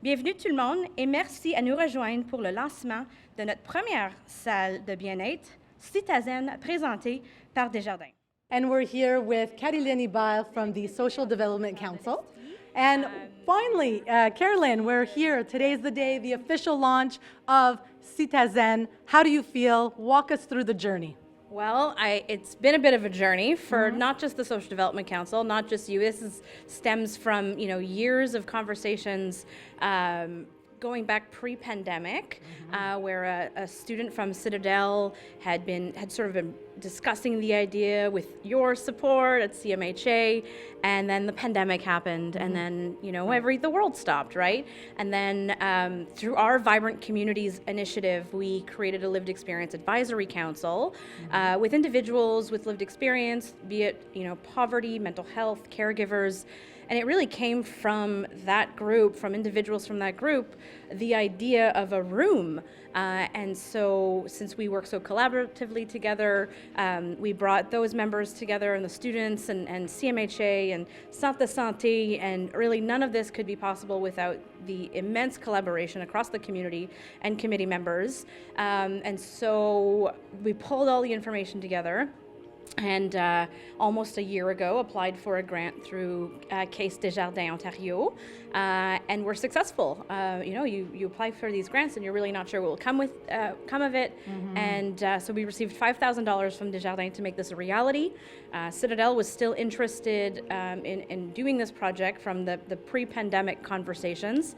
Bienvenue tout le monde et merci à nous rejoindre pour le lancement de notre première salle de bien-être, CitaZen, présentée par Desjardins. And we're here with Caroline Ibal from the Social Development Council. And finally, Caroline, we're here. Today's the day, the official launch of CitaZen. How do you feel? Walk us through the journey. Well, it's been a bit of a journey for not just the Social Development Council, not just you. This stems from years of conversations going back pre-pandemic, where a student from Citadelle had sort of been discussing the idea with your support at CMHA, and then the pandemic happened, and then the world stopped, right? And then through our Vibrant Communities initiative, we created a lived experience advisory council with individuals with lived experience, be it poverty, mental health, caregivers. And it really came from that group, from individuals from that group, the idea of a room. And so since we work so collaboratively together, we brought those members together and the students and CMHA and Santé Santé, and really none of this could be possible without the immense collaboration across the community and committee members. And so we pulled all the information together, and almost a year ago applied for a grant through Case Desjardins Ontario, and we're successful. You apply for these grants and you're really not sure what will come of it, and so we received $5,000 from Desjardins to make this a reality. Citadelle was still interested in doing this project from the pre-pandemic conversations,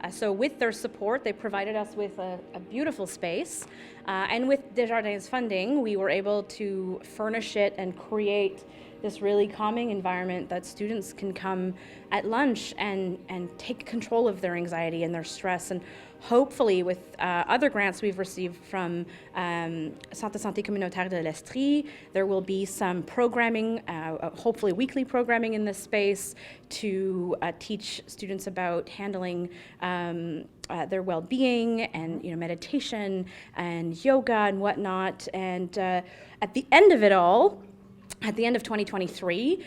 so with their support they provided us with a beautiful space, and with Desjardins funding we were able to furnish it and create this really calming environment that students can come at lunch and take control of their anxiety and their stress. And hopefully with other grants we've received from Santé Santé Communautaire de l'Estrie, there will be some programming, hopefully weekly programming in this space to teach students about handling their well-being and meditation and yoga and whatnot. And at the end of it all, at the end of 2023,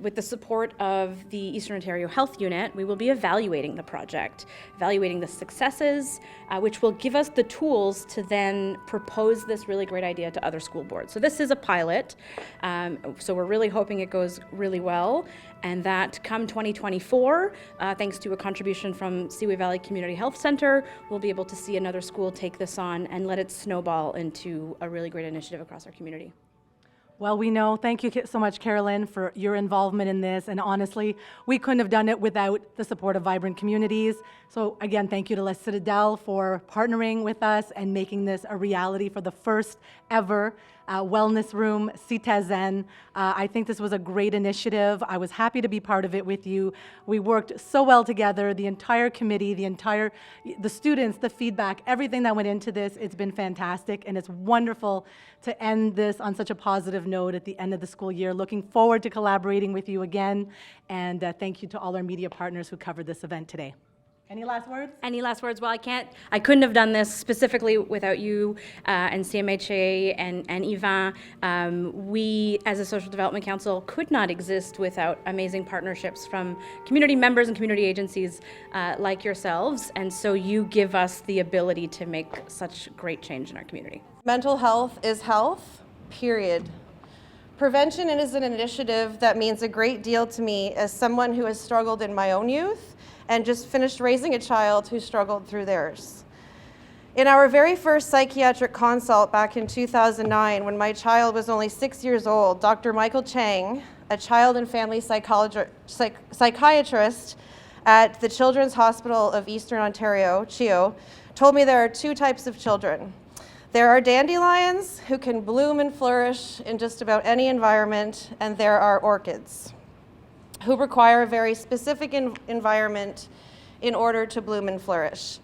with the support of the Eastern Ontario Health Unit, we will be evaluating the project, evaluating the successes, which will give us the tools to then propose this really great idea to other school boards. So this is a pilot, so we're really hoping it goes really well, and that come 2024, thanks to a contribution from Seaway Valley Community Health Centre, we'll be able to see another school take this on and let it snowball into a really great initiative across our community. Well, we know. Thank you so much, Caroline, for your involvement in this. And honestly, we couldn't have done it without the support of Vibrant Communities. So again, thank you to La Citadelle for partnering with us and making this a reality for the first ever wellness room, CitaZen. I think this was a great initiative. I was happy to be part of it with you. We worked so well together, the entire committee, the students, the feedback, everything that went into this. It's been fantastic, and it's wonderful to end this on such a positive note at the end of the school year. Looking forward to collaborating with you again, and thank you to all our media partners who covered this event today. Any last words? Any last words? Well, I couldn't have done this specifically without you and CMHA and Yvan. We, as a Social Development Council, could not exist without amazing partnerships from community members and community agencies like yourselves, and so you give us the ability to make such great change in our community. Mental health is health, period. Prevention is an initiative that means a great deal to me as someone who has struggled in my own youth and just finished raising a child who struggled through theirs. In our very first psychiatric consult back in 2009, when my child was only 6 years old, Dr. Michael Chang, a child and family psychiatrist at the Children's Hospital of Eastern Ontario, CHEO, told me there are two types of children. There are dandelions who can bloom and flourish in just about any environment, and there are orchids who require a very specific environment in order to bloom and flourish.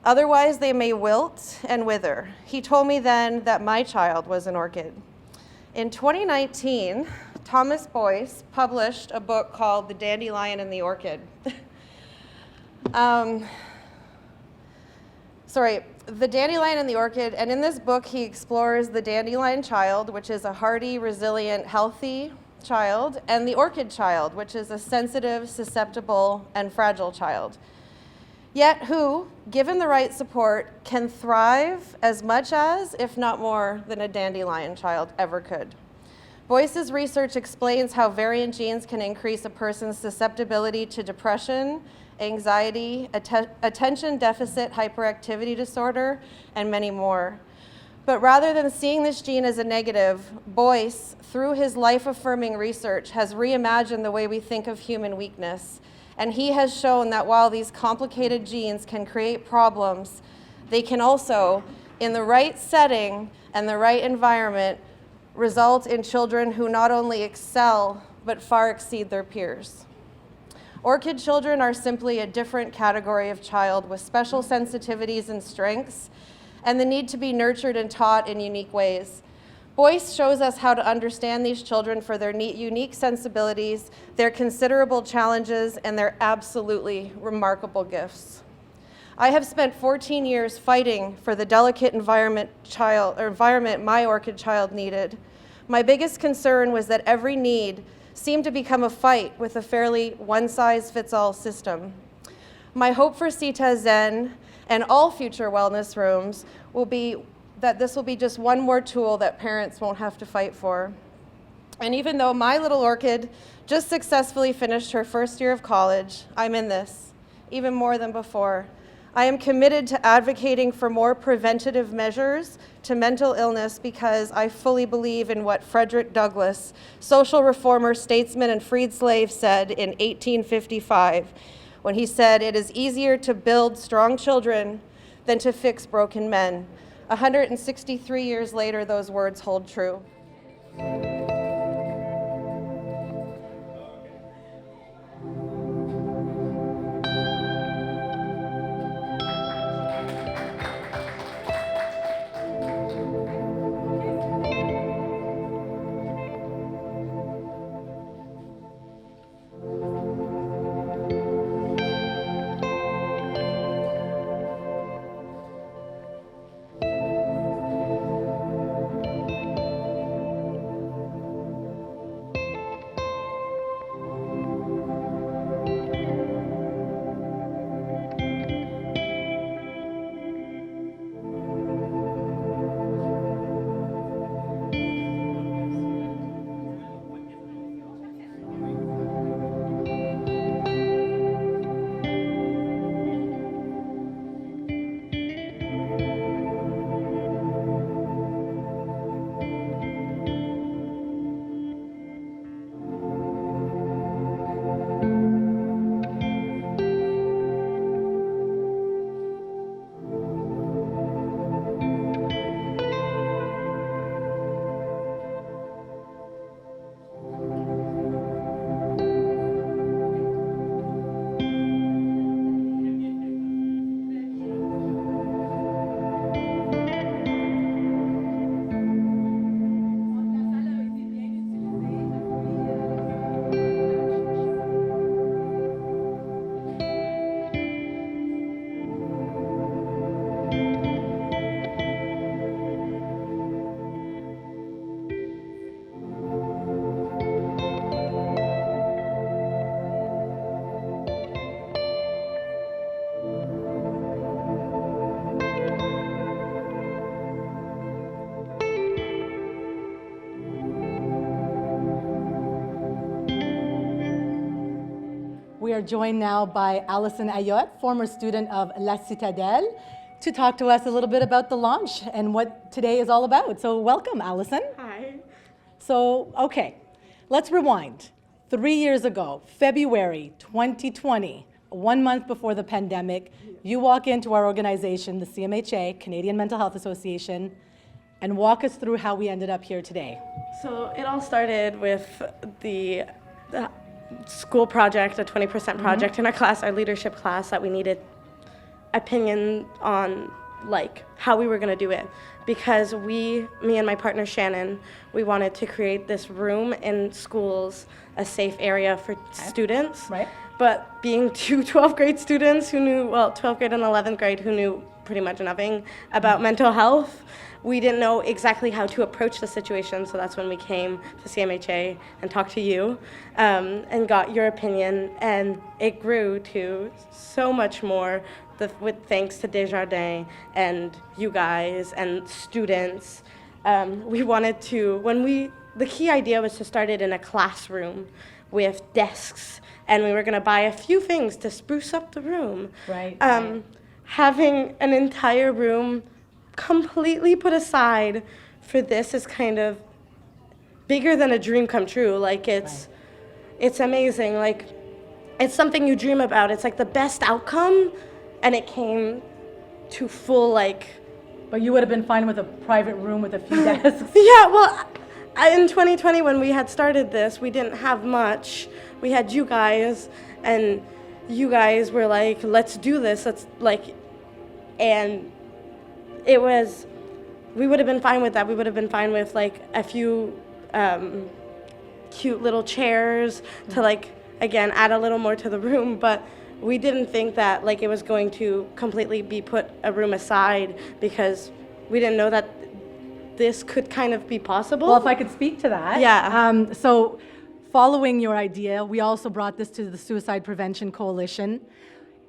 Otherwise, they may wilt and wither. He told me then that my child was an orchid. In 2019, Thomas Boyce published a book called The Dandelion and the Orchid. The Dandelion and the Orchid, and in this book he explores the dandelion child, which is a hardy, resilient, healthy child, and the orchid child, which is a sensitive, susceptible, and fragile child. yet who, given the right support, can thrive as much as, if not more, than a dandelion child ever could. Boyce's research explains how variant genes can increase a person's susceptibility to depression, anxiety, attention deficit hyperactivity disorder, and many more. But rather than seeing this gene as a negative, Boyce, through his life-affirming research, has reimagined the way we think of human weakness. And he has shown that while these complicated genes can create problems, they can also, in the right setting and the right environment, result in children who not only excel, but far exceed their peers. Orchid children are simply a different category of child with special sensitivities and strengths, and the need to be nurtured and taught in unique ways. Boyce shows us how to understand these children for their unique sensibilities, their considerable challenges, and their absolutely remarkable gifts. I have spent 14 years fighting for the delicate environment my orchid child needed. My biggest concern was that every need seemed to become a fight with a fairly one-size-fits-all system. My hope for CitaZen and all future wellness rooms will be that this will be just one more tool that parents won't have to fight for. And even though my little orchid just successfully finished her first year of college, I'm in this, even more than before. I am committed to advocating for more preventative measures to mental illness because I fully believe in what Frederick Douglass, social reformer, statesman, and freed slave, said in 1855, when he said, "It is easier to build strong children than to fix broken men." 163 years later, those words hold true. We are joined now by Alison Ayotte, former student of La Citadelle, to talk to us a little bit about the launch and what today is all about. So welcome, Alison. Hi. So, okay, let's rewind. 3 years ago, February 2020, 1 month before the pandemic, you walk into our organization, the CMHA, Canadian Mental Health Association, and walk us through how we ended up here today. So it all started with the school project, a 20% project in our class, our leadership class, that we needed opinion on like how we were going to do it, because me and my partner Shannon, we wanted to create this room in schools, a safe area for students. Right. But being two 12th grade students who knew, 12th grade and 11th grade who knew pretty much nothing about mental health, we didn't know exactly how to approach the situation. So that's when we came to CMHA and talked to you and got your opinion. And it grew to so much more with thanks to Desjardins and you guys and students. We wanted to, the key idea was to start it in a classroom with desks, and we were going to buy a few things to spruce up the room. Right. Having an entire room completely put aside for this is kind of bigger than a dream come true. Like it's amazing. Like it's something you dream about. It's like the best outcome, and it came to full like. But you would have been fine with a private room with a few desks. Yeah, well, in 2020 when we had started this, we didn't have much. We had you guys, and you guys were like, let's do this. Let's like, and it was, we would have been fine with that. We would have been fine with like a few cute little chairs to like, again, add a little more to the room, but we didn't think that like it was going to completely be put a room aside, because we didn't know that this could kind of be possible. Well, if I could speak to that. Yeah. So following your idea, we also brought this to the Suicide Prevention Coalition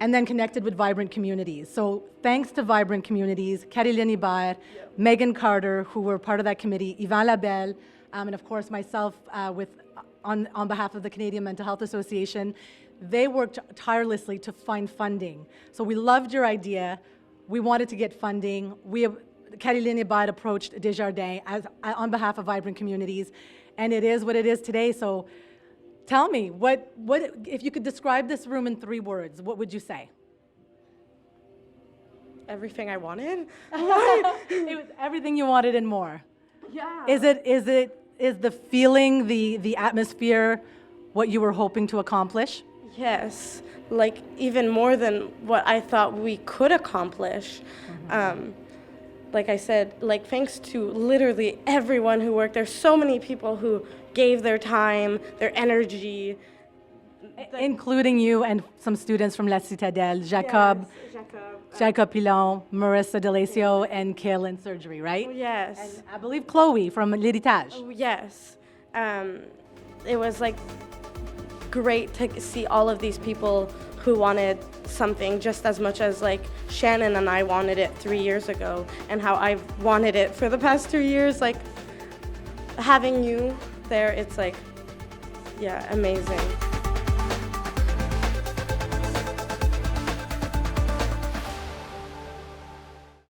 and then connected with Vibrant Communities. So thanks to Vibrant Communities, Caroline Hébert, Megan Carter, who were part of that committee, Yvan Labelle, and of course myself on behalf of the Canadian Mental Health Association, they worked tirelessly to find funding. So we loved your idea. We wanted to get funding. Caroline Hébert approached Desjardins on behalf of Vibrant Communities, and it is what it is today. So tell me, what if you could describe this room in 3 words, what would you say? Everything I wanted. It was everything you wanted and more. Yeah. Is the feeling, the atmosphere, what you were hoping to accomplish? Yes, like even more than what I thought we could accomplish. Like I said, like thanks to literally everyone who worked. There's so many people who gave their time, their energy. Including you and some students from La Citadelle, Jacob Pilon, Marissa Delacio, and Kaylin Surgery, right? Yes. And I believe Chloe from L'Héritage. Yes. It was like great to see all of these people who wanted something just as much as like Shannon and I wanted it 3 years ago, and how I've wanted it for the past 2 years. Like having you there, it's like, yeah, amazing.